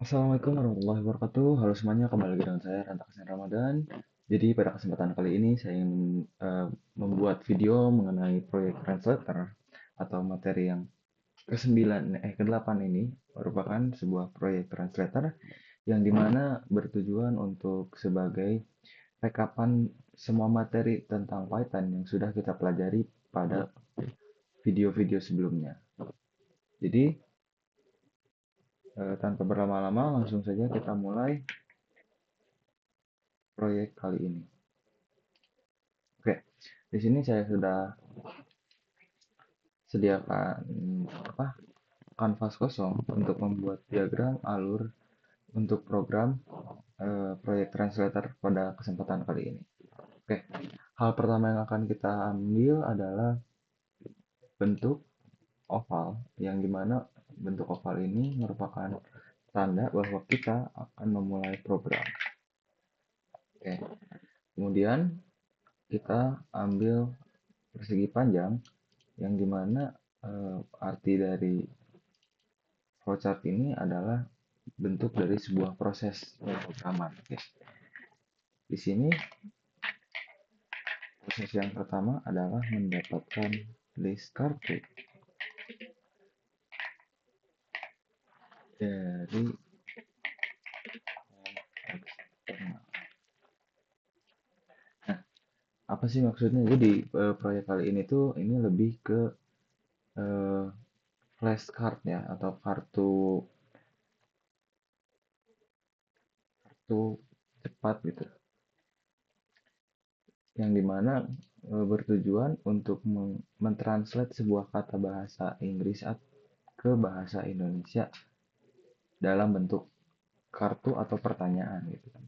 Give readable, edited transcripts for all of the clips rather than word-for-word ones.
Assalamualaikum warahmatullahi wabarakatuh. Halo semuanya, kembali lagi dengan saya Ranta Hasan Ramadan. Jadi pada kesempatan kali ini saya ingin membuat video mengenai proyek translator atau materi yang ke-8 ini merupakan sebuah proyek translator yang dimana bertujuan untuk sebagai rekapan semua materi tentang Python yang sudah kita pelajari pada video-video sebelumnya. Jadi tanpa berlama-lama langsung saja kita mulai proyek kali ini. Oke, di sini saya sudah sediakan kanvas kosong untuk membuat diagram alur untuk program proyek translator pada kesempatan kali ini. Oke, hal pertama yang akan kita ambil adalah bentuk oval, yang dimana bentuk oval ini merupakan tanda bahwa kita akan memulai program. Oke, kemudian kita ambil persegi panjang, yang dimana arti dari flowchart ini adalah bentuk dari sebuah proses pemrograman. Di sini proses yang pertama adalah mendapatkan list kartu dari eksternal. Nah, apa sih maksudnya? Jadi proyek kali ini tuh ini lebih ke eh, flashcard ya, atau kartu kartu cepat gitu, yang dimana bertujuan untuk mentranslate sebuah kata bahasa Inggris ke bahasa Indonesia dalam bentuk kartu atau pertanyaan gitu kan.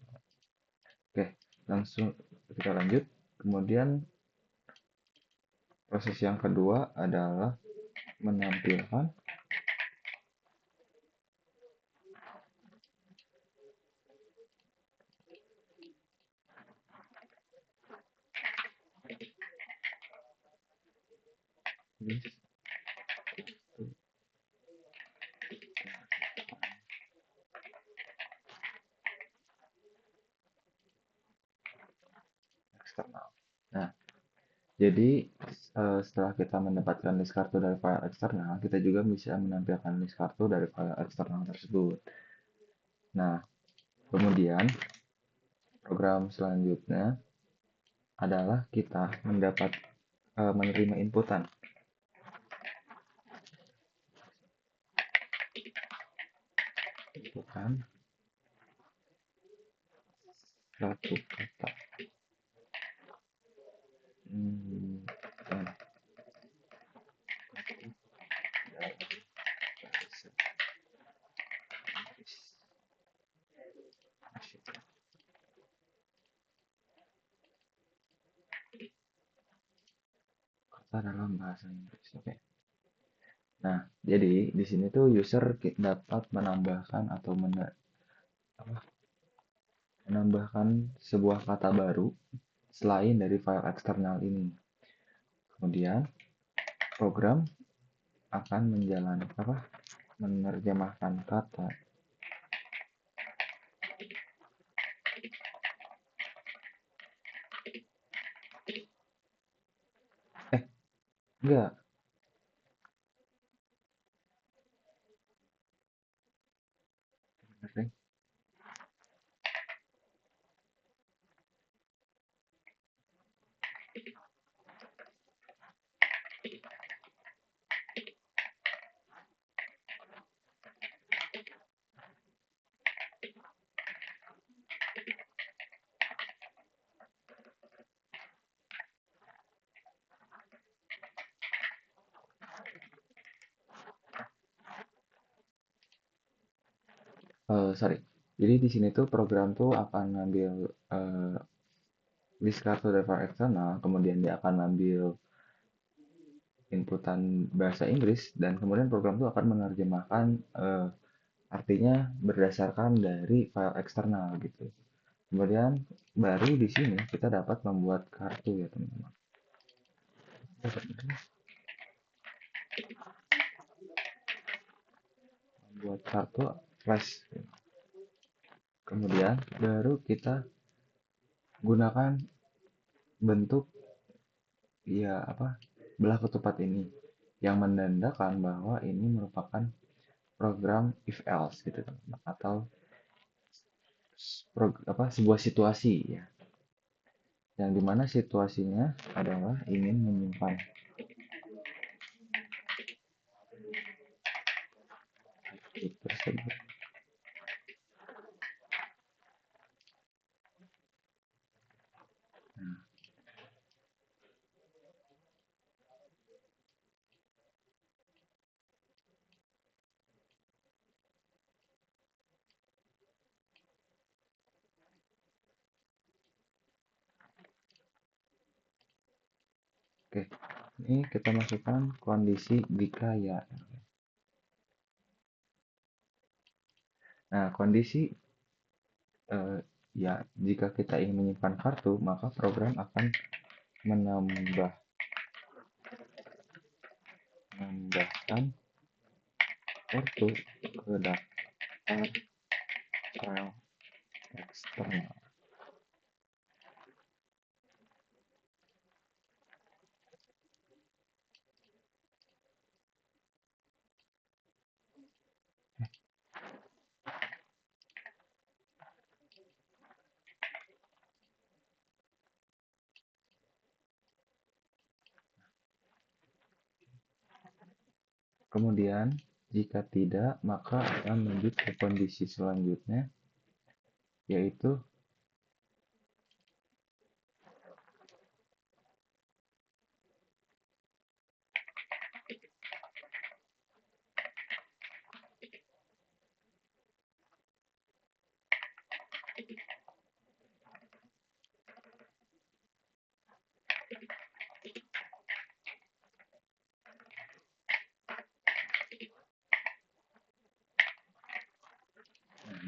Oke, langsung kita lanjut. Kemudian proses yang kedua adalah menampilkan list eksternal. Nah, jadi setelah kita mendapatkan list kartu dari file eksternal, kita juga bisa menampilkan list kartu dari file eksternal tersebut. Nah, kemudian program selanjutnya adalah kita menerima inputan. Inputan satu kata. Hmm, kata dalam bahasa Inggris. Oke. Nah, jadi di sini tuh user dapat menambahkan atau menambahkan sebuah kata baru selain dari file eksternal ini. Kemudian program akan menerjemahkan kata enggak. Sorry. Jadi di sini tuh program tuh akan ngambil list kartu dari file eksternal, kemudian dia akan ngambil inputan bahasa Inggris, dan kemudian program itu akan menerjemahkan artinya berdasarkan dari file eksternal gitu. Kemudian baru di sini kita dapat membuat kartu ya teman-teman. Membuat kartu flash. Kemudian baru kita gunakan bentuk ya apa belah ketupat ini yang menandakan bahwa ini merupakan program if else gitu teman-teman, atau sebuah situasi ya yang dimana situasinya adalah ingin menyimpan itu tersebut. Nah, oke, ini kita masukkan kondisi jika ya. Nah, kondisi eh, ya jika kita ingin menyimpan kartu, maka program akan menambah menambahkan kartu ke daftar file eksternal. Kemudian, jika tidak, maka akan lanjut ke kondisi selanjutnya, yaitu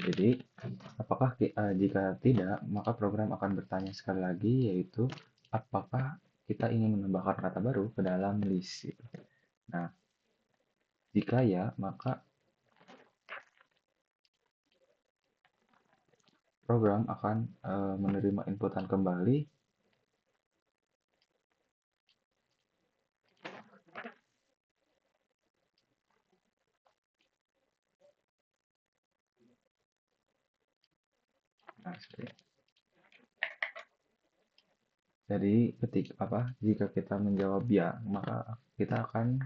jadi apakah jika tidak, maka program akan bertanya sekali lagi, yaitu apakah kita ingin menambahkan kata baru ke dalam list gitu. Nah, jika ya, maka program akan menerima inputan kembali. Nah, jadi jika kita menjawab ya, maka kita akan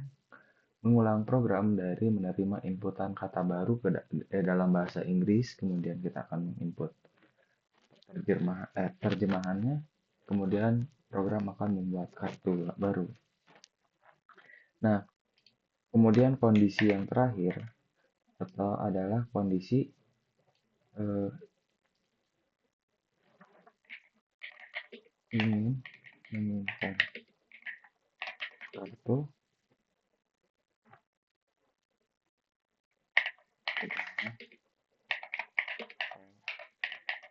mengulang program dari menerima inputan kata baru dalam bahasa Inggris, kemudian kita akan input terjemahannya, kemudian program akan membuat kartu baru. Nah, kemudian kondisi yang terakhir adalah kondisi eh, ingin menyimpan kartu ke dalam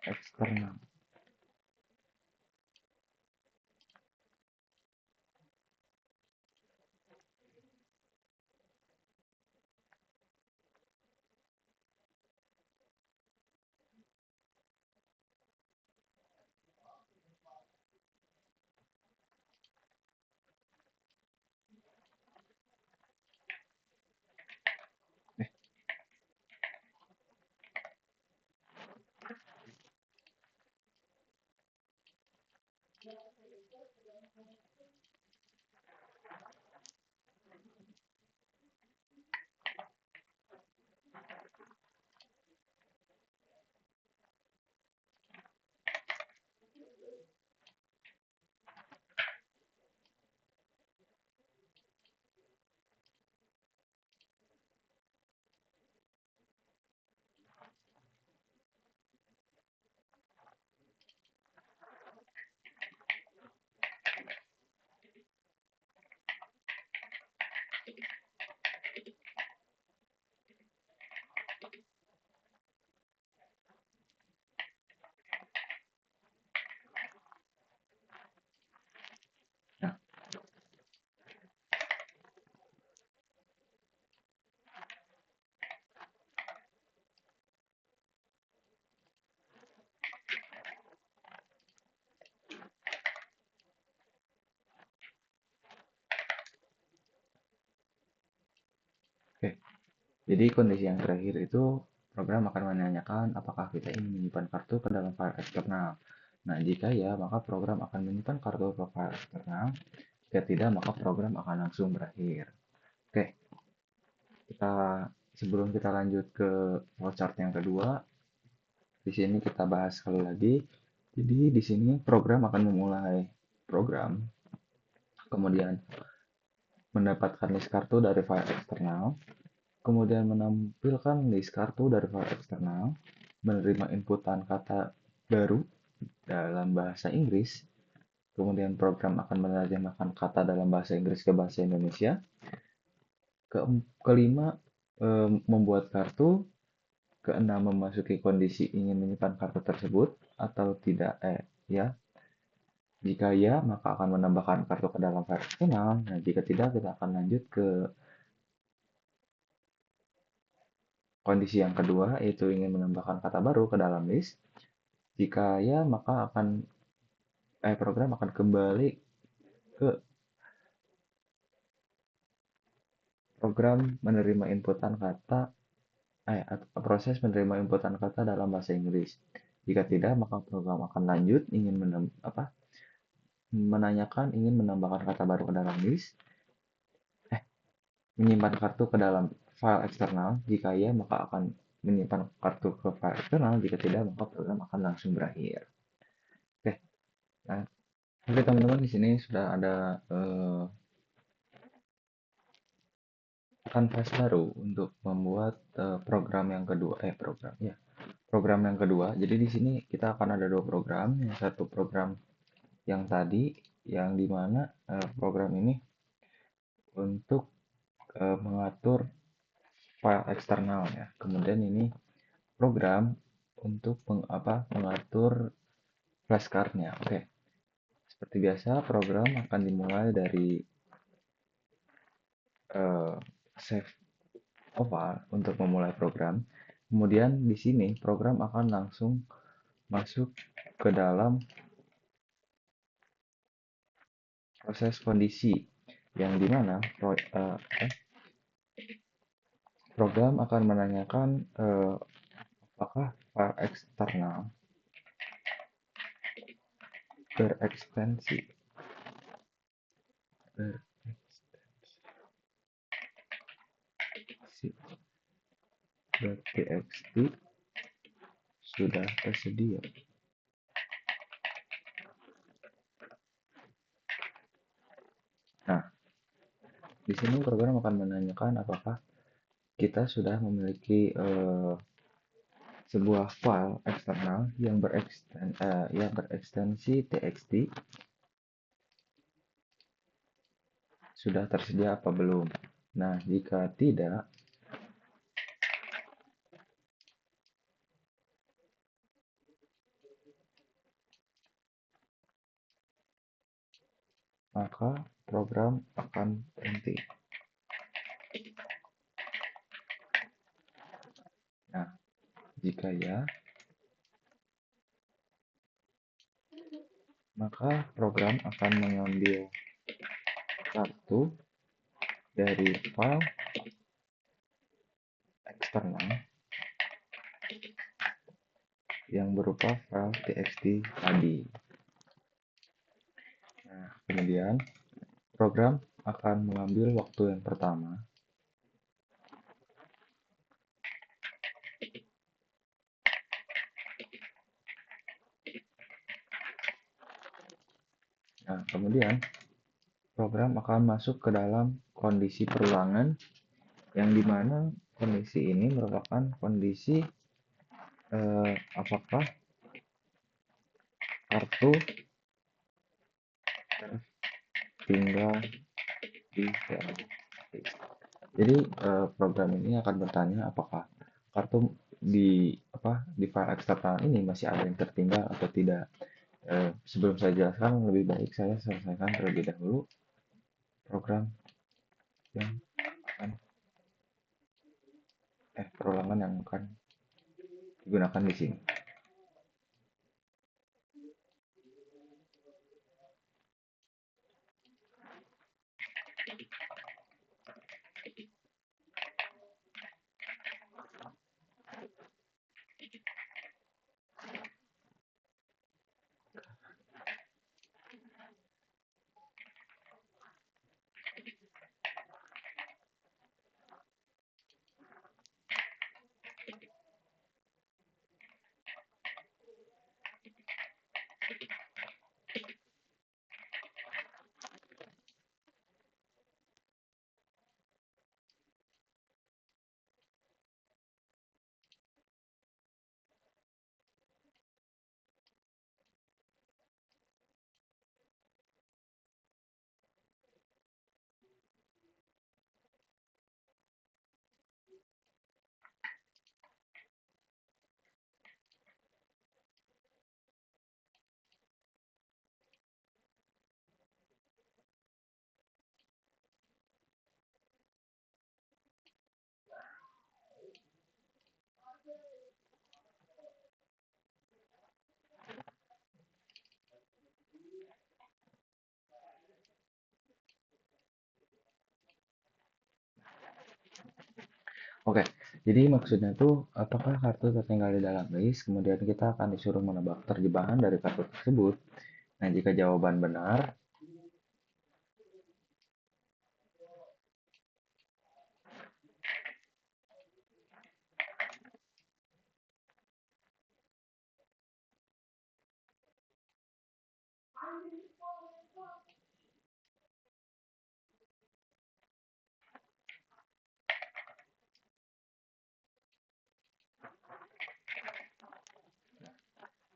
eksternal. Jadi kondisi yang terakhir itu program akan menanyakan apakah kita ingin menyimpan kartu ke dalam file eksternal. Nah, jika ya, maka program akan menyimpan kartu ke file eksternal. Jika tidak, maka program akan langsung berakhir. Oke, kita sebelum kita lanjut ke flowchart yang kedua, di sini kita bahas sekali lagi. Jadi di sini program akan memulai program, kemudian mendapatkan list kartu dari file eksternal, kemudian menampilkan list kartu dari file eksternal, menerima inputan kata baru dalam bahasa Inggris, kemudian program akan menerjemahkan kata dalam bahasa Inggris ke bahasa Indonesia, kelima membuat kartu, keenam memasuki kondisi ingin menyimpan kartu tersebut atau tidak ya. Jika ya, maka akan menambahkan kartu ke dalam file eksternal. Nah, jika tidak, kita akan lanjut ke kondisi yang kedua, yaitu ingin menambahkan kata baru ke dalam list. Jika ya, maka program akan kembali ke program menerima inputan kata proses menerima inputan kata dalam bahasa Inggris. Jika tidak, maka program akan lanjut ingin menanyakan ingin menambahkan kata baru ke dalam list, menyimpan kartu ke dalam file eksternal. Jika ya, maka akan menyimpan kartu ke file eksternal. Jika tidak, maka program akan langsung berakhir. Oke, nah, oke teman-teman, di sini sudah ada kanvas baru untuk membuat program yang kedua. Program yang kedua. Jadi di sini kita akan ada dua program. Yang satu program yang tadi, yang dimana program ini untuk mengatur file eksternal ya. Kemudian ini program untuk mengatur flashcardnya. Oke, seperti biasa program akan dimulai dari save file untuk memulai program. Kemudian di sini program akan langsung masuk ke dalam proses kondisi yang dimana program akan menanyakan apakah file eksternal berekstensi .txt sudah tersedia. Nah, di sini program akan menanyakan apakah kita sudah memiliki sebuah file eksternal yang berekstensi txt sudah tersedia apa belum. Nah, jika tidak, maka program akan berhenti. Nah, jika ya, maka program akan mengambil kartu dari file eksternal yang berupa file txt tadi. Nah, kemudian program akan mengambil waktu yang pertama Nah, kemudian program akan masuk ke dalam kondisi perulangan yang dimana kondisi ini merupakan kondisi apakah kartu tertinggal di dalam. Jadi program ini akan bertanya apakah kartu di file eksternal ini masih ada yang tertinggal atau tidak. Sebelum saya jelaskan, lebih baik saya selesaikan terlebih dahulu program yang akan perulangan yang akan digunakan di sini. Oke, jadi maksudnya tuh apakah kartu tertinggal di dalam list, kemudian kita akan disuruh menebak terjemahan dari kartu tersebut. Nah, jika jawaban benar,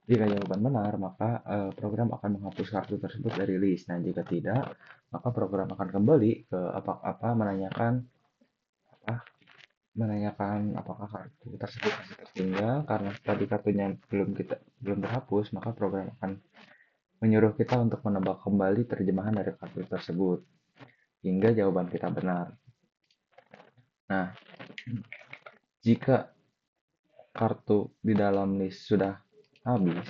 jika jawaban benar, maka program akan menghapus kartu tersebut dari list. Nah, jika tidak, maka program akan kembali ke apa apa menanyakan apakah kartu tersebut masih tertinggal karena tadi kartunya belum terhapus, maka program akan menyuruh kita untuk menebak kembali terjemahan dari kartu tersebut hingga jawaban kita benar. Nah, jika kartu di dalam list sudah habis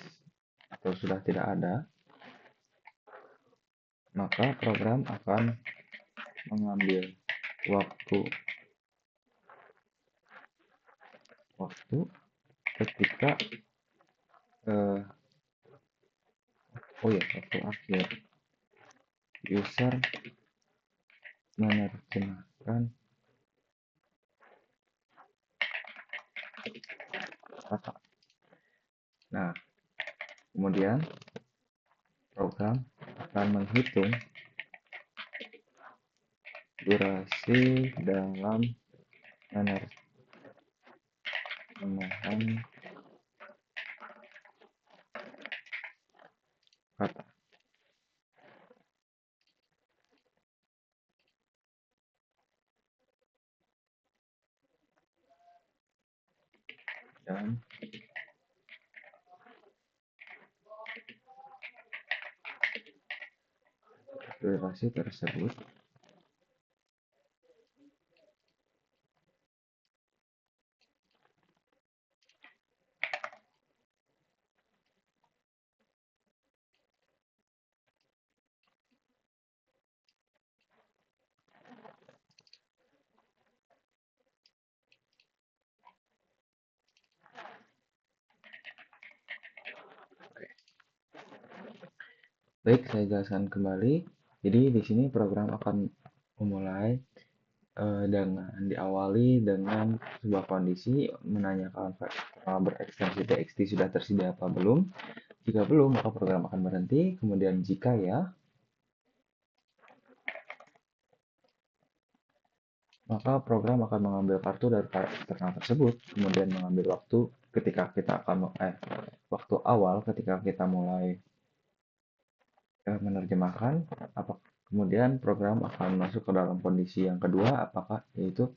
atau sudah tidak ada, maka program akan mengambil waktu waktu ketika eh, waktu akhir user menerjemahkan kata. Nah, kemudian program akan menghitung durasi dalam menerjemahkan kata. Dan durasi tersebut baik, saya jelaskan kembali. Jadi di sini program akan memulai dengan diawali dengan sebuah kondisi menanyakan berekstensi TXT sudah tersedia apa belum. Jika belum, maka program akan berhenti. Kemudian jika ya, maka program akan mengambil kartu dari eksternal tersebut, kemudian mengambil waktu ketika kita akan waktu awal ketika kita mulai menerjemahkan, kemudian program akan masuk ke dalam kondisi yang kedua, yaitu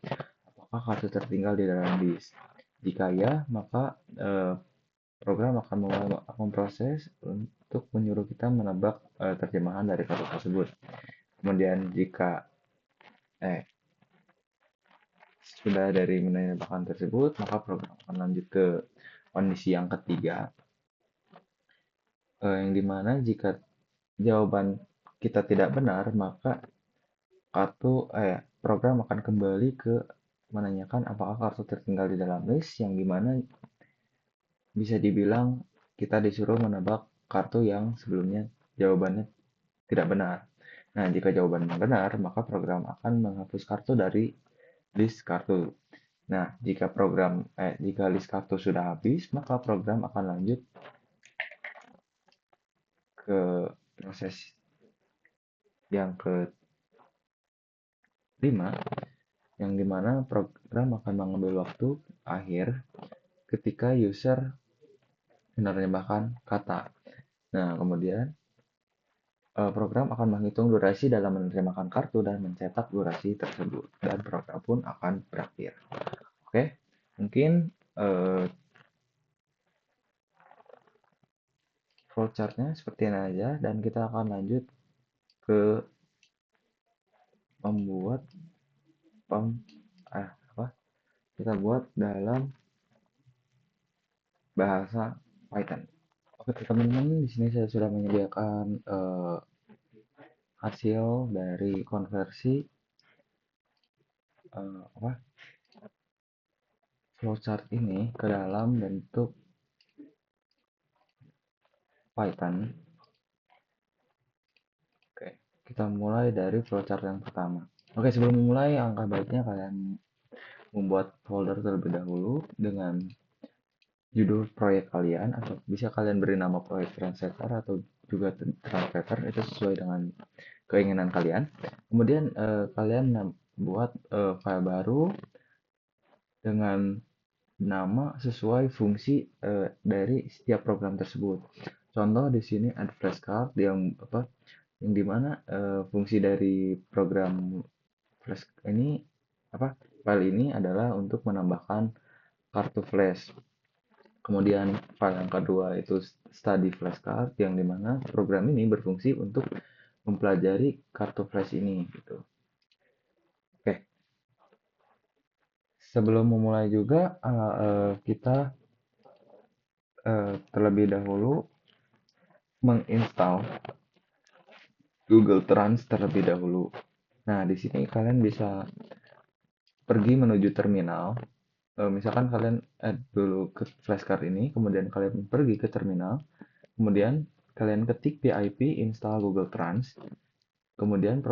apakah kartu tertinggal di dalam disk. Jika ya, maka program akan memproses untuk menyuruh kita menebak terjemahan dari kartu tersebut. Kemudian jika sudah dari menebakkan tersebut, maka program akan lanjut ke kondisi yang ketiga, yang dimana jika jawaban kita tidak benar, maka program akan kembali ke menanyakan apakah kartu tertinggal di dalam list, yang dimana bisa dibilang kita disuruh menebak kartu yang sebelumnya jawabannya tidak benar. Nah, jika jawaban benar, maka program akan menghapus kartu dari list kartu. Nah, jika list kartu sudah habis, maka program akan lanjut ke proses yang kelima, yang dimana program akan mengambil waktu akhir ketika user menerjemahkan kata. Nah, kemudian program akan menghitung durasi dalam menerjemahkan kartu dan mencetak durasi tersebut, dan program pun akan berakhir. Oke, mungkin flowchartnya seperti ini aja, dan kita akan lanjut ke membuat apa kita buat dalam bahasa Python. Oke teman-teman, di sini saya sudah menyediakan hasil dari konversi flowchart ini ke dalam bentuk Python. Oke, kita mulai dari flowchart yang pertama. Oke, sebelum memulai, angka baiknya kalian membuat folder terlebih dahulu dengan judul proyek kalian, atau bisa kalian beri nama proyek translator atau juga translator, itu sesuai dengan keinginan kalian. Kemudian kalian buat file baru dengan nama sesuai fungsi dari setiap program tersebut. Contoh di sini ada flashcard yang dimana fungsi dari program flash ini file ini adalah untuk menambahkan kartu flash. Kemudian file yang kedua itu study flashcard, yang dimana program ini berfungsi untuk mempelajari kartu flash ini gitu. Oke, sebelum memulai juga kita terlebih dahulu menginstal Google Trans terlebih dahulu. Nah, di sini kalian bisa pergi menuju terminal. Misalkan kalian add dulu ke flashcard ini, kemudian kalian pergi ke terminal, kemudian kalian ketik pip install Google Trans, kemudian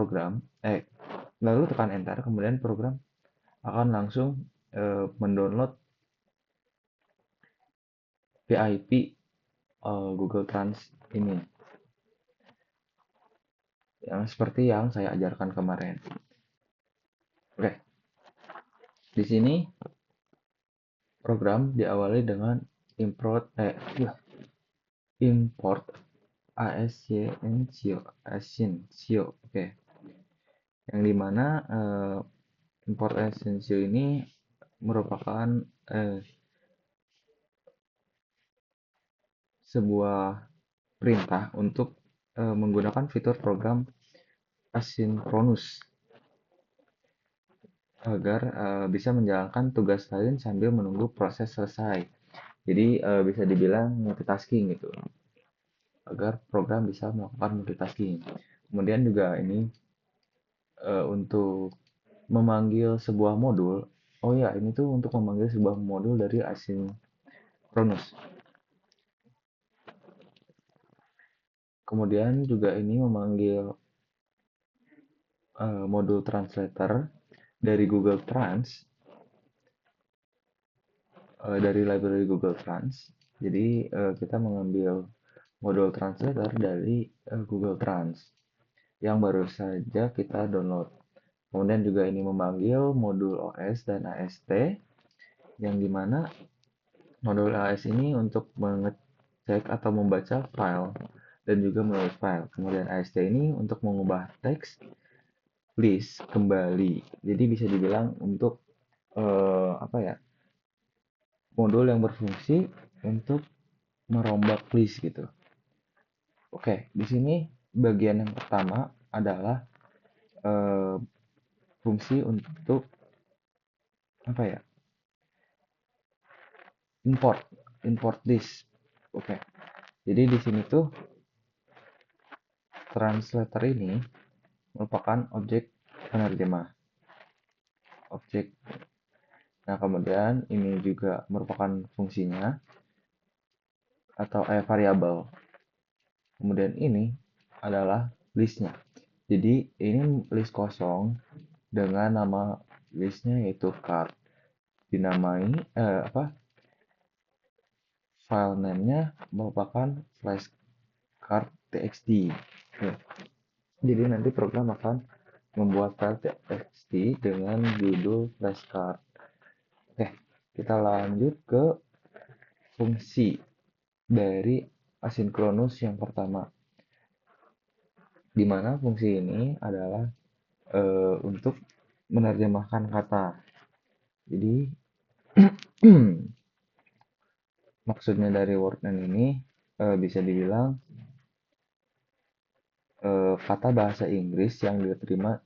lalu tekan enter, kemudian program akan langsung mendownload pip Google Trans ini, yang seperti yang saya ajarkan kemarin. Oke, di sini program diawali dengan import asyncio. Oke, yang dimana import asyncio ini merupakan sebuah perintah untuk menggunakan fitur program asinkronus agar bisa menjalankan tugas lain sambil menunggu proses selesai. Jadi bisa dibilang multitasking gitu, agar program bisa melakukan multitasking. Kemudian juga ini untuk memanggil sebuah modul. Oh ya, ini tuh untuk memanggil sebuah modul dari asinkronus. Kemudian juga ini memanggil modul translator dari Google Trans, dari library Google Trans. Jadi kita mengambil modul translator dari Google Trans yang baru saja kita download. Kemudian juga ini memanggil modul OS dan AST, yang dimana modul OS ini untuk mengecek atau membaca file dan juga menulis file. Kemudian AST ini untuk mengubah teks list kembali. Jadi bisa dibilang untuk modul yang berfungsi untuk merombak list gitu. Oke, di sini bagian yang pertama adalah fungsi untuk import list. Oke, jadi di sini tuh translator ini merupakan objek penerjemah. Nah, kemudian ini juga merupakan fungsinya atau variabel. Kemudian ini adalah listnya. Jadi ini list kosong dengan nama listnya yaitu card. Dinamai file name-nya merupakan card txt. Oke. Jadi nanti program akan membuat file txt dengan judul flashcard. Oke, kita lanjut ke fungsi dari asinkronus yang pertama, di mana fungsi ini adalah untuk menerjemahkan kata. Jadi maksudnya dari wordnet ini bisa dibilang kata bahasa Inggris yang diterima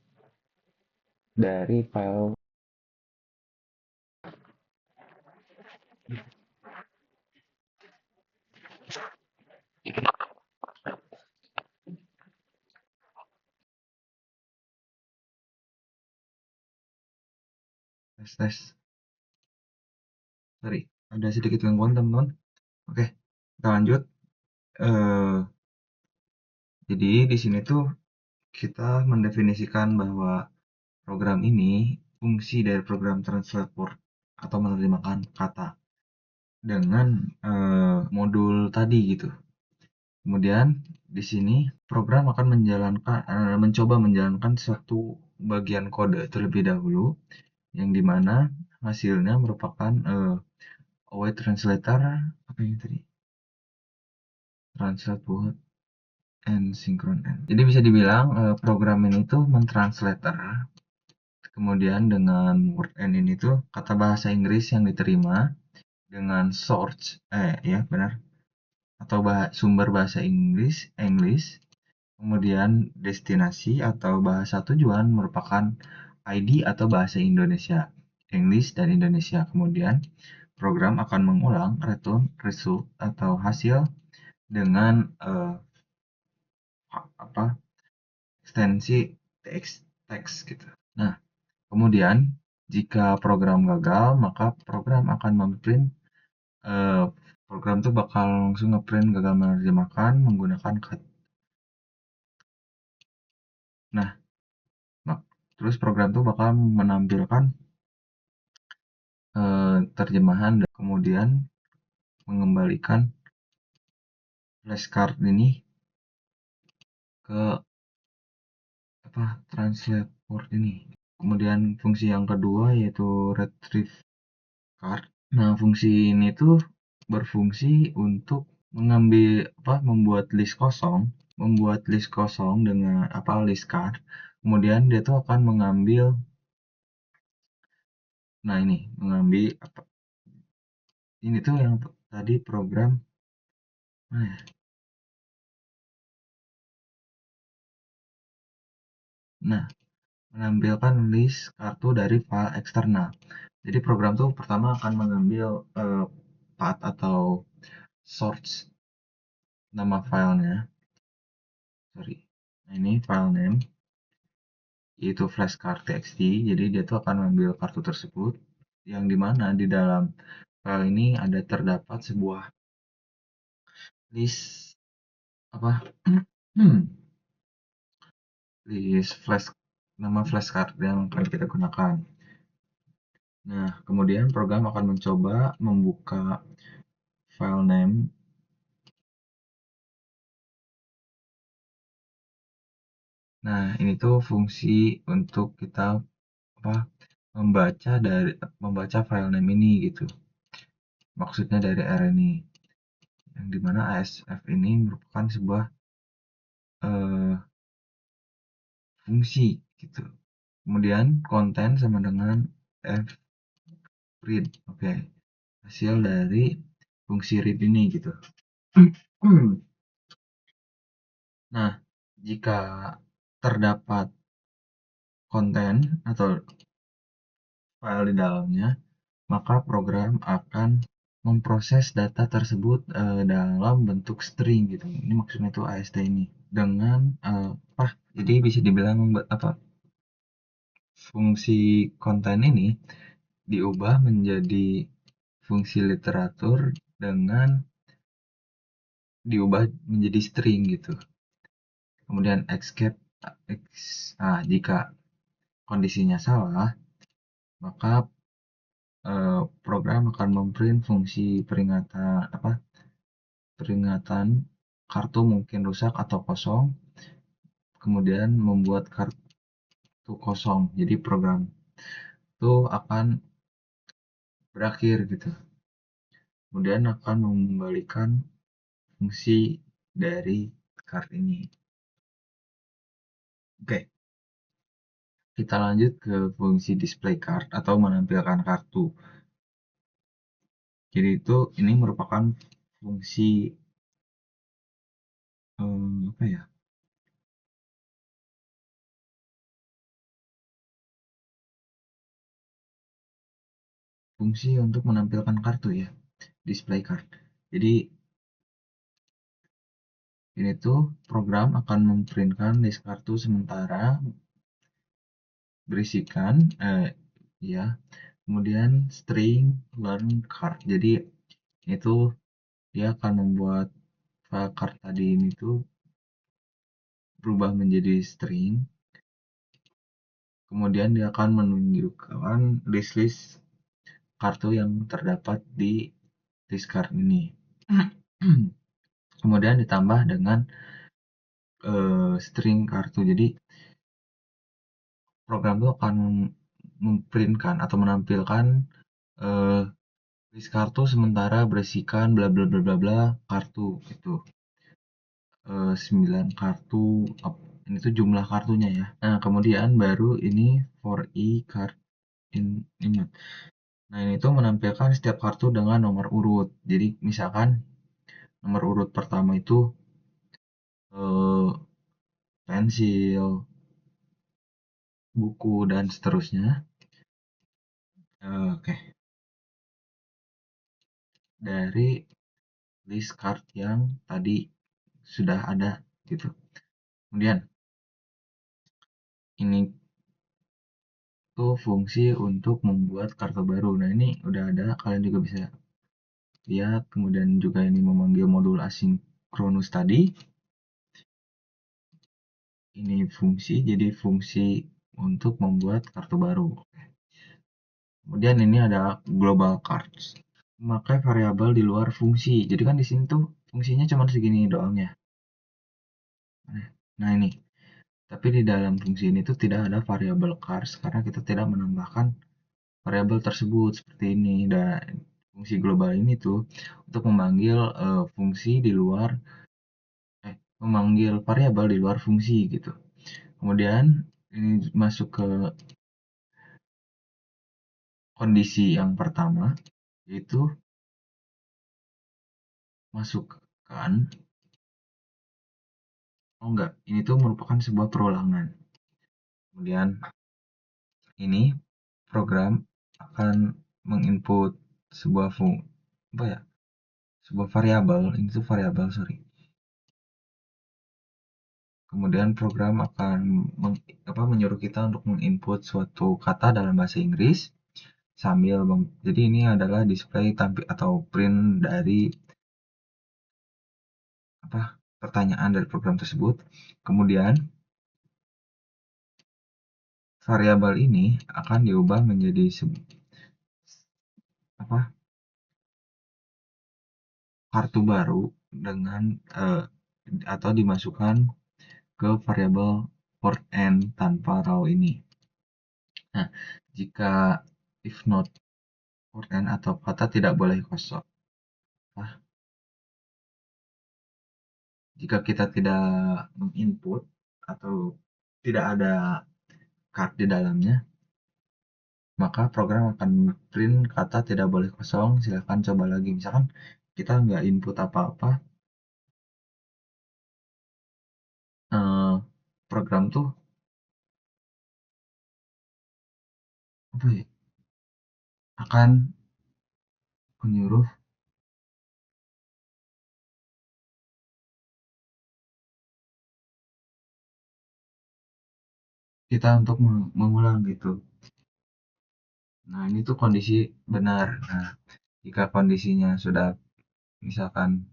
dari file. Tes, sorry, ada sedikit gangguan teman-teman. Oke, kita lanjut. Jadi di sini tuh kita mendefinisikan bahwa program ini, fungsi dari program translate word atau menerjemahkan kata dengan modul tadi gitu. Kemudian di sini program akan mencoba menjalankan suatu bagian kode terlebih dahulu, yang dimana hasilnya merupakan await translator, apa ini tadi? Translate word and synchron end. Jadi bisa dibilang program ini tuh mentranslator. Kemudian dengan word end ini tuh kata bahasa Inggris yang diterima dengan source, ya benar, atau sumber bahasa English. Kemudian destinasi atau bahasa tujuan merupakan ID atau bahasa Indonesia, English dan Indonesia. Kemudian program akan mengulang return result atau hasil dengan ekstensi teks gitu. Nah, kemudian jika program gagal, maka program akan memprint program itu bakal langsung ngeprint gagal menerjemahkan menggunakan kata. Nah, terus program itu bakal menampilkan terjemahan dan kemudian mengembalikan flashcard ini ke translate word ini. Kemudian fungsi yang kedua yaitu retrieve card. Nah, fungsi ini tuh berfungsi untuk membuat list kosong dengan list card. Kemudian dia tuh akan mengambil ini tuh yang tadi program menampilkan list kartu dari file eksternal. Jadi program tuh pertama akan mengambil path atau source nama filenya. Nah, ini file name yaitu flashcard txt. Jadi dia tuh akan mengambil kartu tersebut, yang dimana di dalam file ini terdapat sebuah list nama flashcard yang akan kita gunakan. Nah, kemudian program akan mencoba membuka file name. Nah, ini tuh fungsi untuk kita membaca file name ini gitu. Maksudnya dari R ini, yang dimana ASF ini merupakan sebuah fungsi gitu. Kemudian konten sama dengan fprint. Oke. Hasil dari fungsi read ini gitu. Nah, jika terdapat konten atau file di dalamnya, maka program akan memproses data tersebut dalam bentuk string gitu. Ini maksudnya tuh AST ini dengan jadi bisa dibilang fungsi konten ini diubah menjadi fungsi literatur dengan diubah menjadi string gitu. Kemudian escape jika kondisinya salah, maka program akan memprint fungsi peringatan kartu mungkin rusak atau kosong, kemudian membuat kartu kosong. Jadi program itu akan berakhir gitu. Kemudian akan mengembalikan fungsi dari card ini. Oke, kita lanjut ke fungsi display card atau menampilkan kartu. Jadi ini merupakan fungsi apa ya? Fungsi untuk menampilkan kartu ya, display card. Jadi ini tuh program akan memprintkan list kartu sementara berisikan ya, kemudian string learn card. Jadi itu dia akan membuat file card tadi ini tuh berubah menjadi string, kemudian dia akan menunjukkan list-list kartu yang terdapat di list card ini. Kemudian ditambah dengan string kartu. Jadi program itu akan memprintkan atau menampilkan list kartu sementara berisikan bla bla bla bla bla kartu itu 9 kartu. Ini tuh jumlah kartunya ya. Nah, kemudian baru ini for e card image. Nah, ini tuh menampilkan setiap kartu dengan nomor urut. Jadi misalkan nomor urut pertama itu eh, pensil, buku, dan seterusnya. Oke, dari list card yang tadi sudah ada gitu. Kemudian ini tuh fungsi untuk membuat kartu baru. Nah, ini udah ada, kalian juga bisa lihat. Kemudian juga ini memanggil modul asinkronus tadi. Ini fungsi, jadi fungsi untuk membuat kartu baru. Kemudian ini ada global cards. Memakai variabel di luar fungsi. Jadi kan di sini tuh fungsinya cuma segini doang ya. Nah, ini. Tapi di dalam fungsi ini tuh tidak ada variabel cards karena kita tidak menambahkan variabel tersebut seperti ini. Dan fungsi global ini tuh untuk memanggil fungsi di luar memanggil variabel di luar fungsi gitu. Kemudian ini masuk ke kondisi yang pertama, yaitu masukkan, oh enggak, ini tuh merupakan sebuah perulangan. Kemudian ini program akan menginput sebuah apa ya, sebuah variabel. Ini tuh variabel, sorry. Kemudian program akan menyuruh kita untuk menginput suatu kata dalam bahasa Inggris sambil jadi ini adalah display tampil atau print dari pertanyaan dari program tersebut. Kemudian variabel ini akan diubah menjadi kartu baru dengan atau dimasukkan ke variabel port n tanpa raw ini. Nah, jika if not port n atau kata tidak boleh kosong. Jika kita tidak menginput atau tidak ada card di dalamnya, maka program akan print kata tidak boleh kosong. Silahkan coba lagi. Misalkan kita nggak input apa-apa, program tuh akan menyuruh kita untuk mengulang gitu. Nah, ini tuh kondisi benar. Nah, jika kondisinya sudah misalkan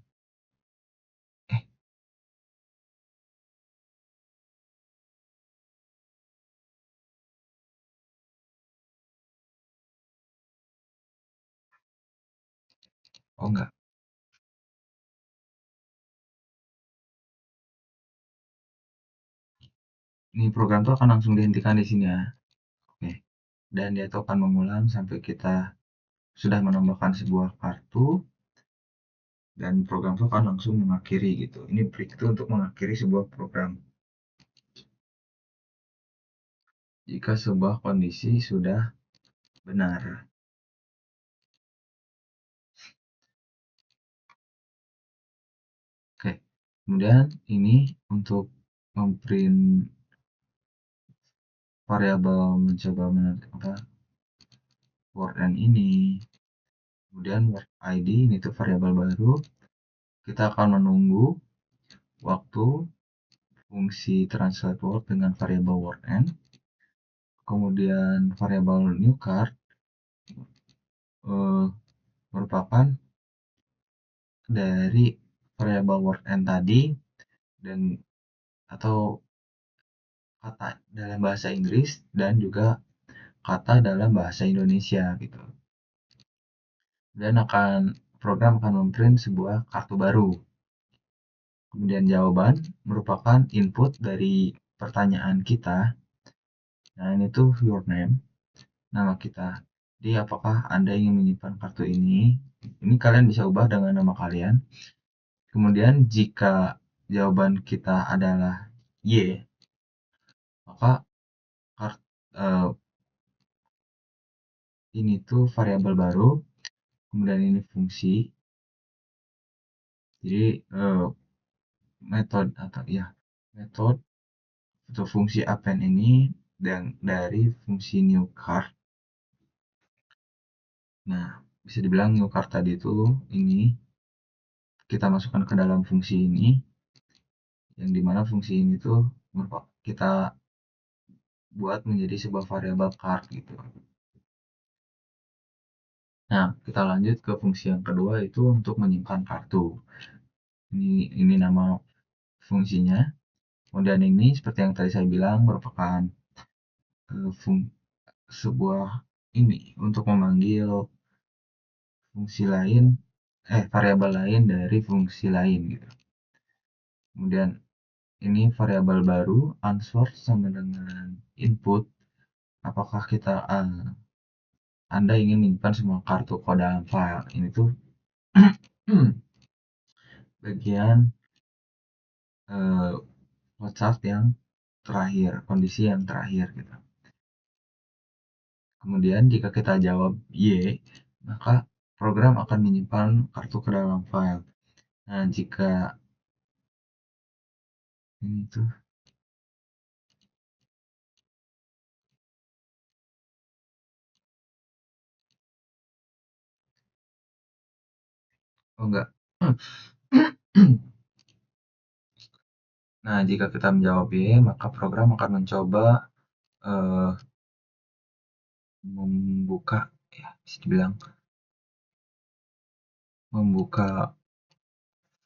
oh enggak. Ini program tuh akan langsung dihentikan di sini ya. Oke. Dan dia tuh akan mengulang sampai kita sudah menambahkan sebuah kartu dan program itu akan langsung mengakhiri gitu. Ini break itu untuk mengakhiri sebuah program. Jika sebuah kondisi sudah benar. Oke. Kemudian ini untuk memprint variabel mencoba apa word ini. Kemudian word ID ini tuh variabel baru. Kita akan menunggu waktu fungsi translate word dengan variabel word n. Kemudian variabel new card merupakan dari variabel word n tadi dan atau kata dalam bahasa Inggris dan juga kata dalam bahasa Indonesia gitu. Dan program akan memprint sebuah kartu baru. Kemudian jawaban merupakan input dari pertanyaan kita. Nah, ini tuh your name, nama kita. Jadi apakah Anda ingin menyimpan kartu ini? Ini kalian bisa ubah dengan nama kalian. Kemudian jika jawaban kita adalah Y, maka uh, ini tuh variabel baru. Kemudian ini fungsi. Jadi metode atau ya metode atau fungsi append ini dan dari fungsi new card. Nah, bisa dibilang new card tadi itu ini kita masukkan ke dalam fungsi ini, yang dimana fungsi ini tuh kita buat menjadi sebuah variabel card gitu. Nah, kita lanjut ke fungsi yang kedua, itu untuk menyimpan kartu. Ini nama fungsinya. Kemudian ini seperti yang tadi saya bilang merupakan sebuah ini untuk memanggil fungsi lain, variabel lain dari fungsi lain gitu. Kemudian ini variabel baru answer sama dengan input. Apakah Anda ingin menyimpan semua kartu kode dalam file? Ini tuh bagian flowchart yang terakhir, kondisi yang terakhir gitu. Kemudian jika kita jawab Y, maka program akan menyimpan kartu ke dalam file. Nah, jika ini tuh oh enggak. Nah, jika kita menjawab Y, maka program akan mencoba membuka, ya bisa dibilang membuka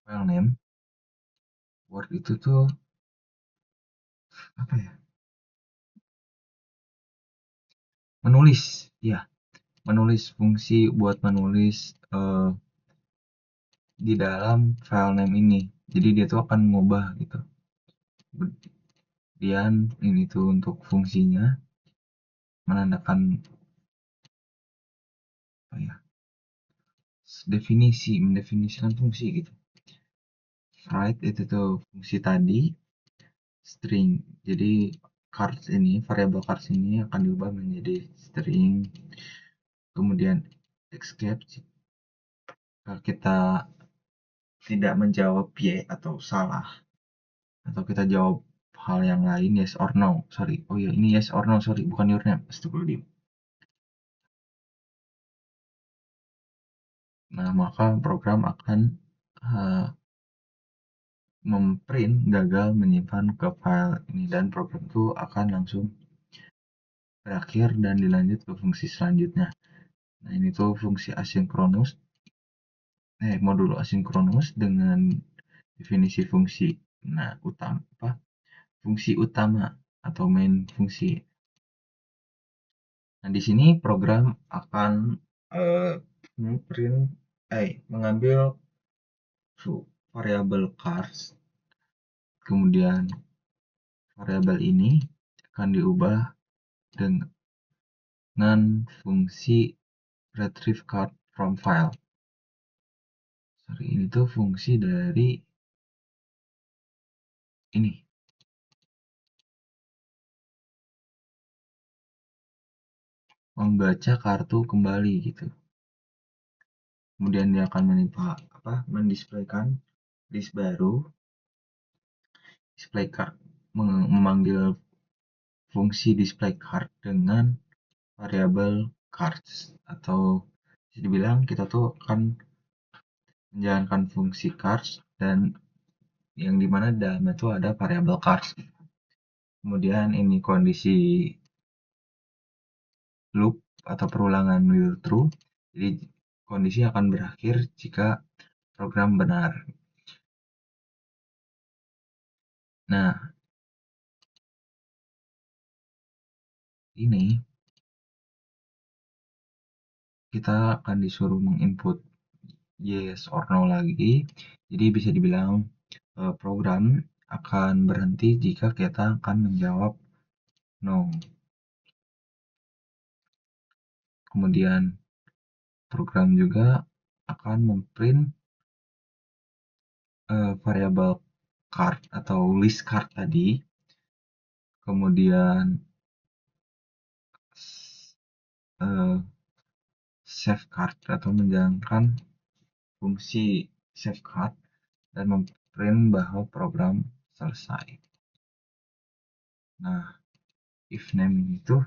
file name Word itu tuh apa ya? Menulis, ya, menulis fungsi buat menulis di dalam file name ini. Jadi dia tuh akan mengubah gitu. Kemudian ini tuh untuk fungsinya menandakan apa ya? Mendefinisikan fungsi gitu. Write itu tuh fungsi tadi string. Jadi cards ini, variabel cards ini akan diubah menjadi string. Kemudian escape jika kita tidak menjawab Y atau salah, atau kita jawab hal yang lain yes or no. Sorry. Oh ya, ini yes or no, sorry, bukan your name. Astagfirullahaladzim. Nah, maka program akan memprint gagal menyimpan ke file ini dan program itu akan langsung berakhir dan dilanjut ke fungsi selanjutnya. Nah, ini tuh fungsi asinkronus, modul asinkronus dengan definisi fungsi. Nah, fungsi utama atau main fungsi. Nah, di sini program akan mengambil variabel cars, kemudian variabel ini akan diubah dengan fungsi retrieve card from file. Sorry, ini tuh fungsi dari ini. Membaca kartu kembali gitu. Kemudian dia akan mendisplaykan list baru, display card, memanggil fungsi display card dengan variabel cards, atau bisa dibilang kita tuh akan menjalankan fungsi cards dan yang dimana dalamnya tuh ada variabel cards. Kemudian ini kondisi loop atau perulangan while true, jadi kondisi akan berakhir jika program benar. Nah, ini kita akan disuruh menginput yes or no lagi. Jadi bisa dibilang program akan berhenti jika kita akan menjawab no. Kemudian program juga akan memprint variabel card atau list card tadi. Kemudian save card atau menjalankan fungsi save card dan memprint bahwa program selesai. Nah, if name itu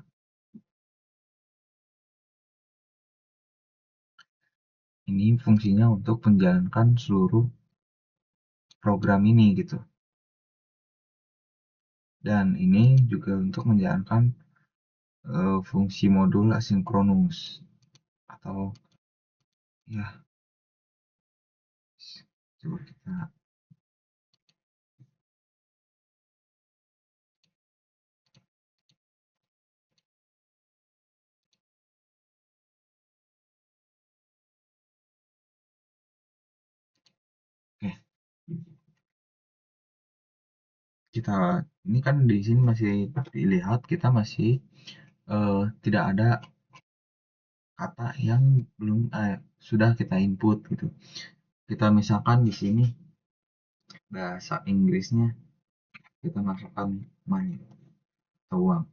ini fungsinya untuk menjalankan seluruh program ini gitu. Dan ini juga untuk menjalankan fungsi modul asinkronus atau ya, coba kita ini kan di sini masih dilihat kita masih tidak ada kata yang belum sudah kita input gitu. Kita misalkan di sini bahasa Inggrisnya kita masukkan money atau uang.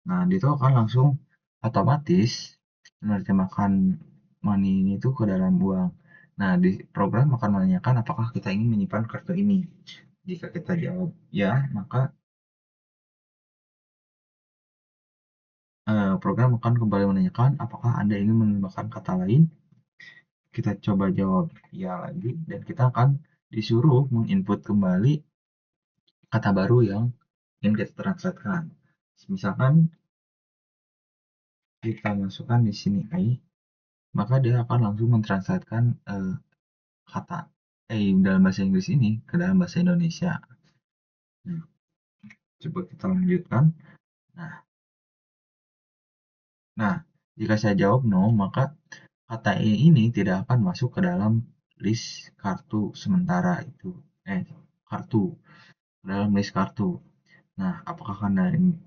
Nah, itu akan langsung otomatis menerjemahkan money ini tuh ke dalam uang. Nah, di program akan menanyakan apakah kita ingin menyimpan kartu ini. Jika kita jawab ya, maka program akan kembali menanyakan apakah Anda ingin menambahkan kata lain. Kita coba jawab ya lagi, dan kita akan disuruh menginput kembali kata baru yang ingin kita translatekan. Misalkan kita masukkan di sini I, maka dia akan langsung mentranslatekan kata dalam bahasa Inggris ini ke dalam bahasa Indonesia. Nah, coba kita lanjutkan. Nah, jika saya jawab no, maka kata ini tidak akan masuk ke dalam list kartu sementara itu. Kartu. Dalam list kartu. Nah, apakah karena ini?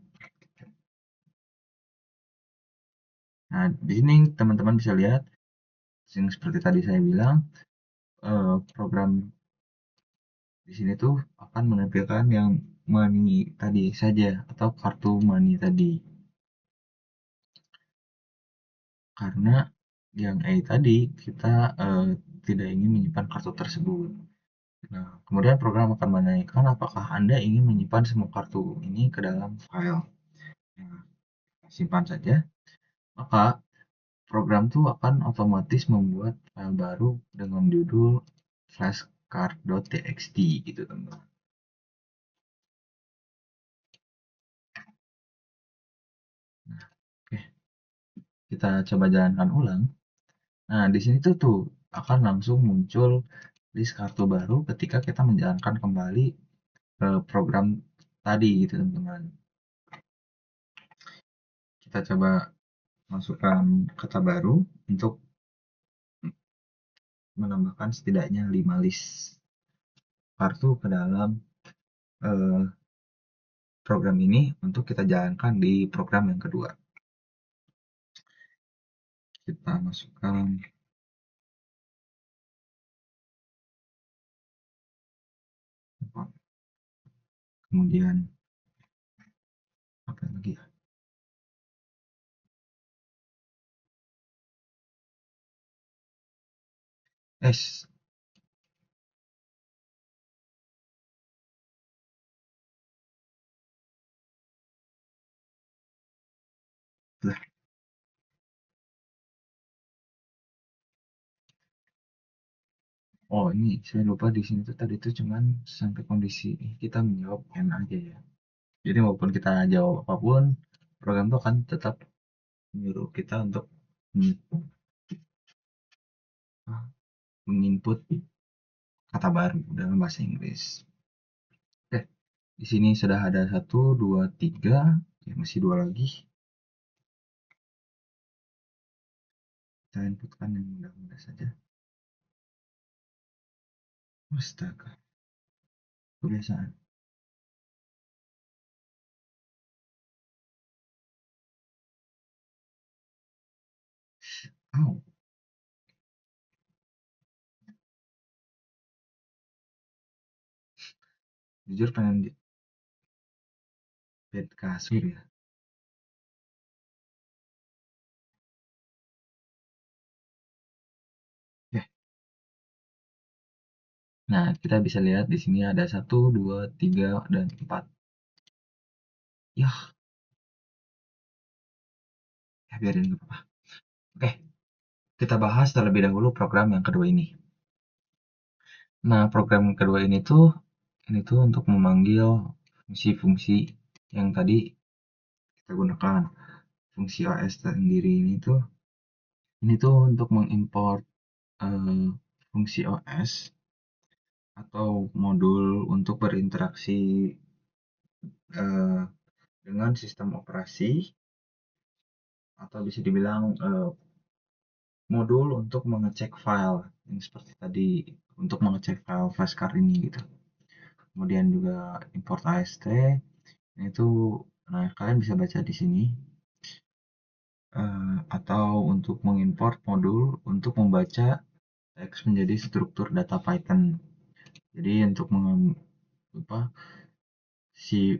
Nah, di sini teman-teman bisa lihat, seperti tadi saya bilang, program di sini tuh akan menampilkan yang money tadi saja atau kartu money tadi. Karena yang tadi kita tidak ingin menyimpan kartu tersebut. Nah, kemudian program akan menanyakan apakah Anda ingin menyimpan semua kartu ini ke dalam file. Nah, simpan saja. Maka program tuh akan otomatis membuat file baru dengan judul flashcard.txt gitu, teman-teman. Nah, oke. Kita coba jalankan ulang. Nah, di sini tuh akan langsung muncul list kartu baru ketika kita menjalankan kembali program tadi gitu, teman-teman. Kita coba masukkan kata baru untuk menambahkan setidaknya 5 list kartu ke dalam eh, program ini untuk kita jalankan di program yang kedua. Kita masukkan kemudian apa lagi ya? S. Lah, oh ini saya lupa di sini tuh tadi tuh cuman sampai kondisi kita menjawab N aja ya. Jadi walaupun kita jawab apapun, program tuh akan tetap menyuruh kita untuk menginput kata baru dalam bahasa Inggris. Oke, di sini sudah ada 1, 2, 3, ya, masih 2 lagi. Kita inputkan yang mudah-mudah saja. Astaga, kebiasaan. Oh, jujur pengen bed kasur ya. Oke, nah kita bisa lihat di sini ada 1, 2, 3, dan 4. Ya, ya biarin nggak apa-apa. Oke, kita bahas terlebih dahulu program yang kedua ini. Nah, program kedua ini tuh untuk memanggil fungsi-fungsi yang tadi kita gunakan. Fungsi OS sendiri ini tuh untuk mengimport fungsi OS atau modul untuk berinteraksi eh, dengan sistem operasi, atau bisa dibilang modul untuk mengecek file yang seperti tadi, untuk mengecek file flashcard ini gitu. Kemudian juga import AST itu, nah kalian bisa baca di sini, atau untuk mengimport modul untuk membaca teks menjadi struktur data Python. Jadi untuk apa, si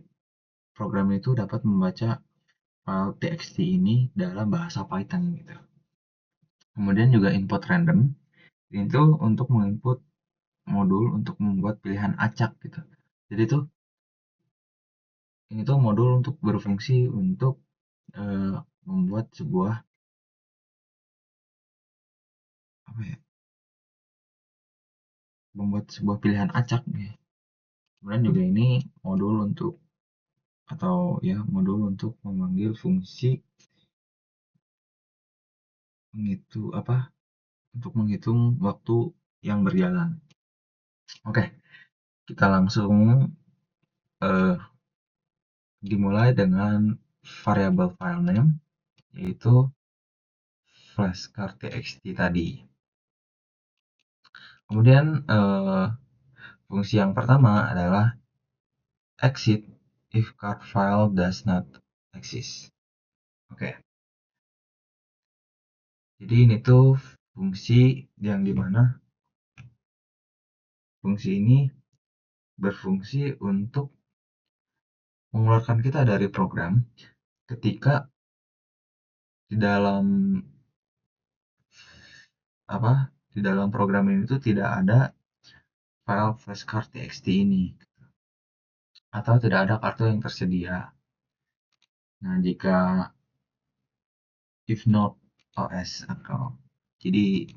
program itu dapat membaca file txt ini dalam bahasa Python gitu. Kemudian juga input random itu untuk menginput modul untuk membuat pilihan acak gitu. Jadi tuh ini tuh modul untuk berfungsi untuk eh, membuat sebuah apa ya, membuat sebuah pilihan acak nih. Kemudian juga ini modul untuk, atau ya, modul untuk memanggil fungsi menghitung apa, untuk menghitung waktu yang berjalan. Oke, kita langsung eh, dimulai dengan variabel file name, yaitu flashcard txt tadi. Kemudian fungsi yang pertama adalah exit if card file does not exist. Oke, jadi ini tuh fungsi yang dimana fungsi ini berfungsi untuk mengeluarkan kita dari program ketika di dalam apa, di dalam program ini tuh tidak ada file flashcard txt ini, atau tidak ada kartu yang tersedia. Nah, jika if not OS atau jadi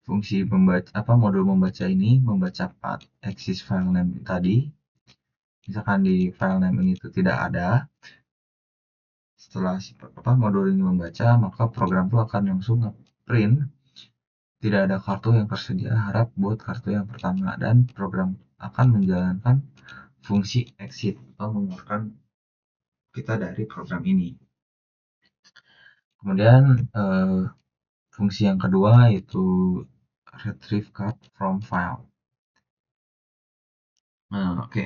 fungsi membaca apa, modul membaca ini membaca path exist file name tadi. Misalkan di file name ini itu tidak ada, setelah apa, modul ini membaca, maka program itu akan langsung print tidak ada kartu yang tersedia, harap buat kartu yang pertama, dan program akan menjalankan fungsi exit atau mengeluarkan kita dari program ini. Kemudian fungsi yang kedua yaitu retrieve card from file. Nah, oke.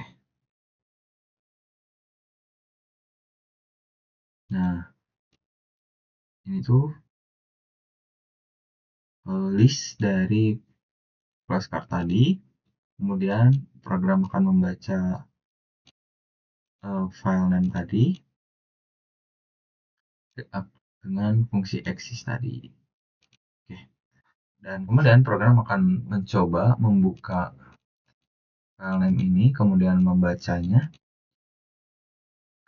Nah, ini tuh list dari flashcard tadi. Kemudian program akan membaca file name tadi dengan fungsi exist tadi. Oke. Dan kemudian program akan mencoba membuka file name ini, kemudian membacanya.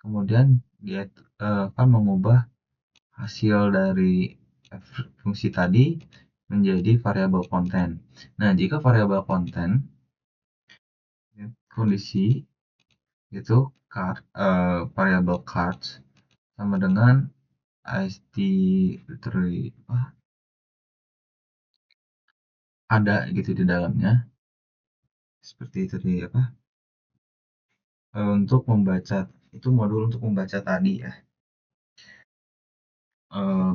Kemudian dia akan mengubah hasil dari fungsi tadi menjadi variabel konten. Nah, jika variabel konten kondisi itu variabel cards sama dengan st3 ada gitu di dalamnya, seperti itu di untuk membaca, itu modul untuk membaca tadi ya,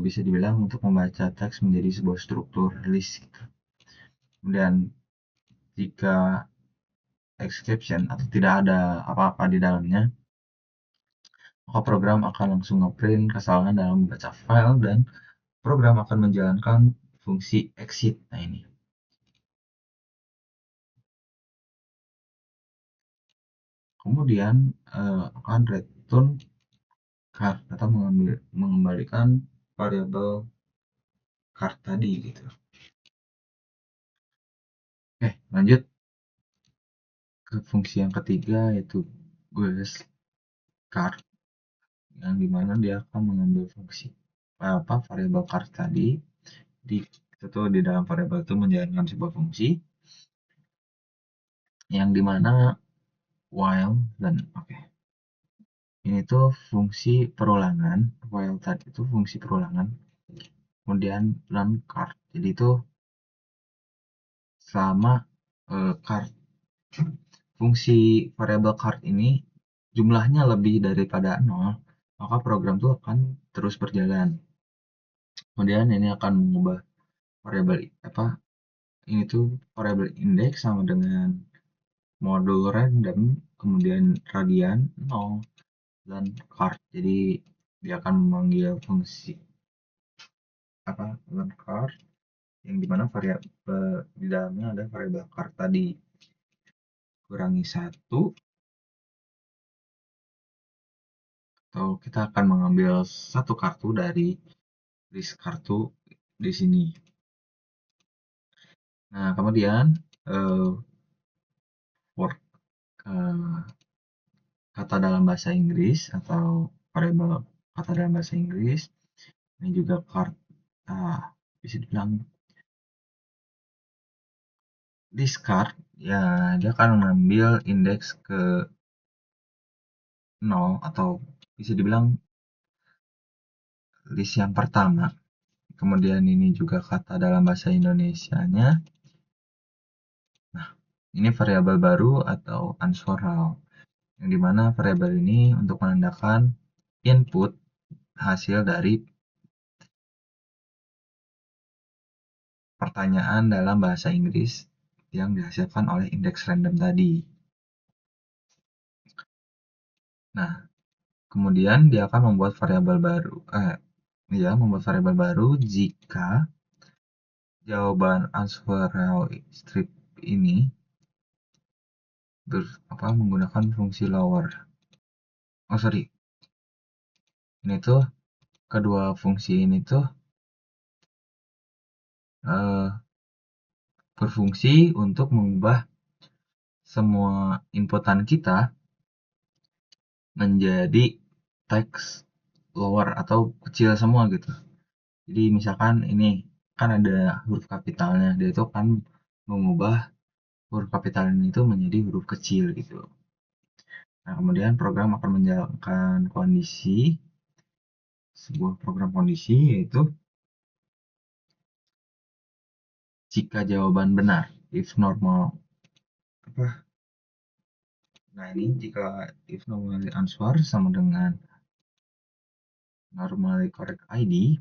bisa dibilang untuk membaca teks menjadi sebuah struktur list gitu. Kemudian jika exception atau tidak ada apa-apa di dalamnya, maka program akan langsung ngeprint kesalahan dalam membaca file dan program akan menjalankan fungsi exit. Nah, ini kemudian akan return card atau mengembalikan variabel card tadi gitu. Oke, lanjut ke fungsi yang ketiga, yaitu guess card, yang dimana dia akan mengambil fungsi variabel card tadi di dalam variabel itu menjalankan sebuah fungsi yang dimana while dan ini tuh fungsi perulangan. While tadi itu fungsi perulangan, kemudian run card, jadi itu selama card fungsi variabel card ini jumlahnya lebih daripada 0, maka program itu akan terus berjalan. Kemudian ini akan mengubah variabel ini tuh variabel index sama dengan modul random, kemudian radian 0 dan card. Jadi dia akan memanggil fungsi run card, yang dimana variabel di dalamnya ada variabel card tadi. Kurangi 1, atau kita akan mengambil satu kartu dari list kartu di sini. Nah, kemudian for kata dalam bahasa Inggris atau variabel kata dalam bahasa Inggris, ini juga card bisa dibilang discard ya, dia akan mengambil indeks ke 0 atau bisa dibilang list yang pertama. Kemudian ini juga kata dalam bahasa Indonesianya. Nah, ini variabel baru atau unsweral, yang dimana variabel ini untuk menandakan input hasil dari pertanyaan dalam bahasa Inggris yang dihasilkan oleh indeks random tadi. Nah, kemudian dia akan membuat variabel baru jika jawaban unsweral strip ini menggunakan fungsi lower. Ini tuh kedua fungsi ini tuh berfungsi untuk mengubah semua inputan kita menjadi teks lower atau kecil semua gitu. Jadi misalkan ini kan ada huruf kapitalnya, dia itu kan mengubah huruf kapital ini itu menjadi huruf kecil gitu. Nah, kemudian program akan menjalankan sebuah program kondisi, yaitu jika jawaban benar, if normal nah ini jika if normally answer sama dengan normally correct ID,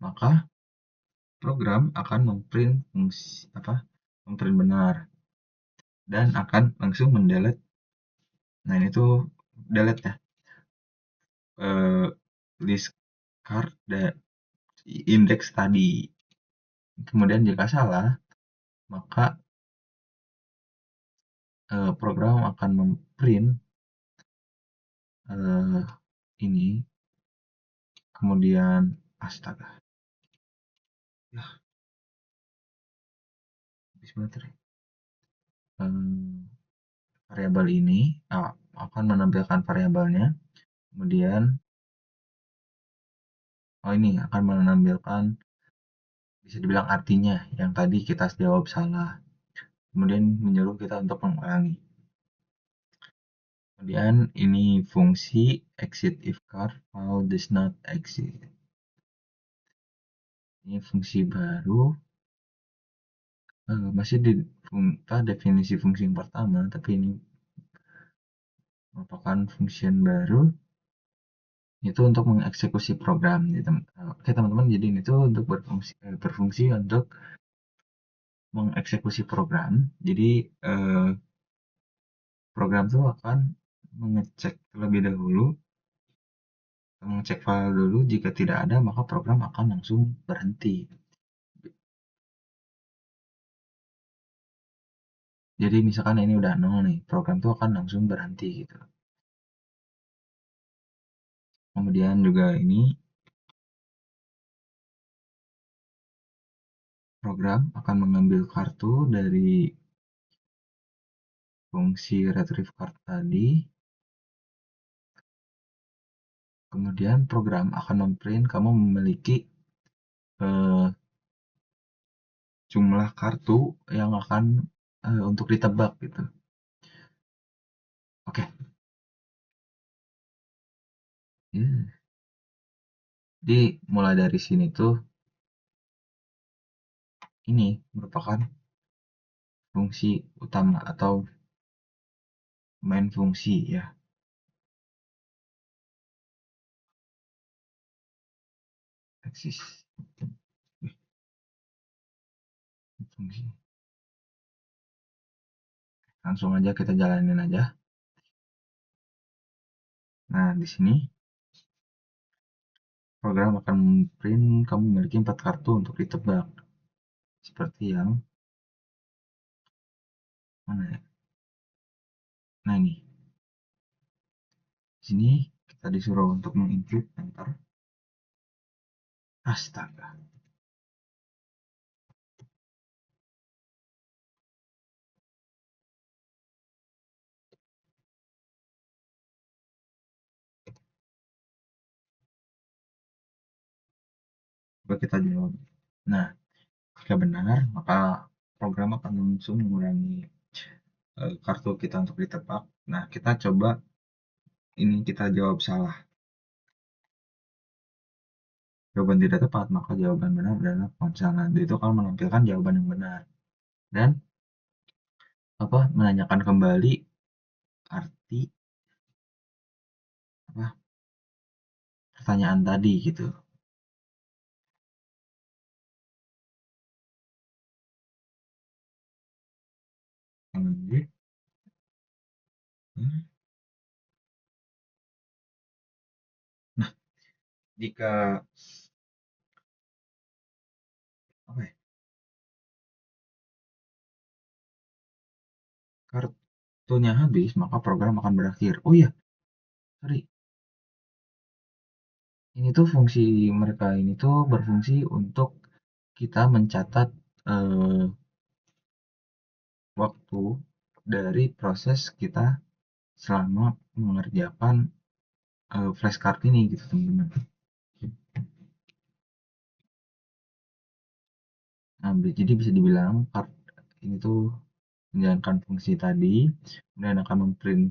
maka program akan memprint benar dan akan langsung mendelete. Nah, ini tuh delete ya, list card index tadi. Kemudian jika salah, maka program akan memprint ini, kemudian astaga, ya habis baterai. Variabel ini akan menampilkan variabelnya, kemudian ini akan menampilkan bisa dibilang artinya yang tadi kita jawab salah, kemudian menyuruh kita untuk mengulangi. Kemudian ini fungsi exit if card file does not exist. Ini fungsi baru, masih di definisi fungsi yang pertama, tapi ini merupakan fungsi baru, itu untuk mengeksekusi program. Oke teman-teman, jadi ini tuh untuk berfungsi untuk mengeksekusi program. Jadi program itu akan mengecek terlebih dahulu, mengecek file dulu. Jika tidak ada, maka program akan langsung berhenti. Jadi misalkan ini udah 0 nih, program itu akan langsung berhenti gitu. Kemudian juga ini program akan mengambil kartu dari fungsi retrieve card tadi. Kemudian program akan memprint kamu memiliki jumlah kartu yang akan untuk ditebak gitu. Oke. Jadi mulai dari sini tuh ini merupakan fungsi utama atau main fungsi ya. Eksis. Fungsi. Langsung aja kita jalanin aja. Nah, di sini program akan print kamu memiliki 4 kartu untuk ditebak. Seperti yang mana ya? Nah, ini. Di sini kita disuruh untuk menginput enter. Astaga. Coba kita jawab. Nah, jika benar, maka program akan langsung mengurangi kartu kita untuk ditebak. Nah, kita coba ini kita jawab salah. Jawaban tidak tepat, maka jawaban benar adalah ponsel. Nah, itu akan menampilkan jawaban yang benar. Dan menanyakan kembali arti pertanyaan tadi gitu. Lanjut. Nah, jika kartunya habis, maka program akan berakhir. Oh iya, sorry. Ini tuh fungsi mereka ini tuh berfungsi untuk kita mencatat waktu dari proses kita selama mengerjakan flashcard ini gitu teman-teman. Nah, jadi bisa dibilang card ini tuh menjalankan fungsi tadi, kemudian akan memprint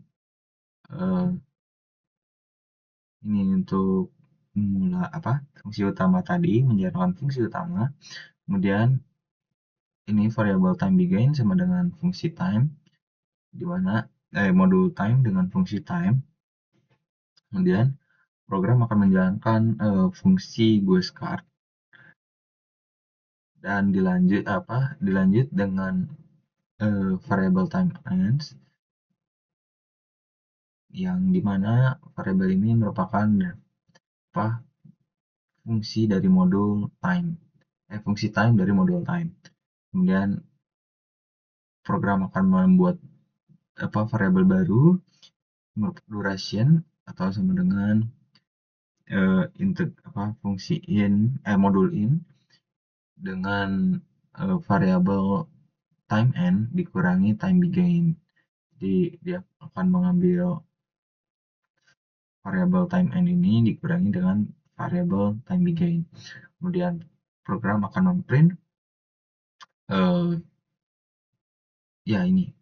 ini untuk fungsi utama tadi, menjalankan fungsi utama. Kemudian ini variable time begin sama dengan fungsi time, di mana modul time dengan fungsi time. Kemudian program akan menjalankan fungsi guesscard dan dilanjut dengan variable time ends, yang dimana variabel ini merupakan apa fungsi dari modul time, fungsi time dari modul time. Kemudian program akan membuat apa variabel baru duration atau sama dengan fungsi modul in dengan variabel time n dikurangi time begin. Jadi dia akan mengambil variabel time n ini dikurangi dengan variabel time begin. Kemudian program akan memprint ya ini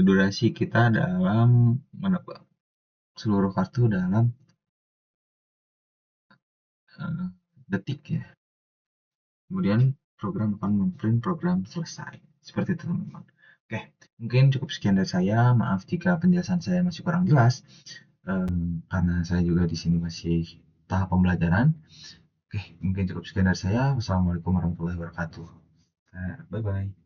durasi kita dalam menebak seluruh kartu dalam detik ya. Kemudian program akan memprint program selesai. Seperti itu teman-teman. Oke, mungkin cukup sekian dari saya. Maaf jika penjelasan saya masih kurang jelas, karena saya juga di sini masih tahap pembelajaran. Oke, mungkin cukup sekian dari saya. Wassalamualaikum warahmatullahi wabarakatuh. Bye bye.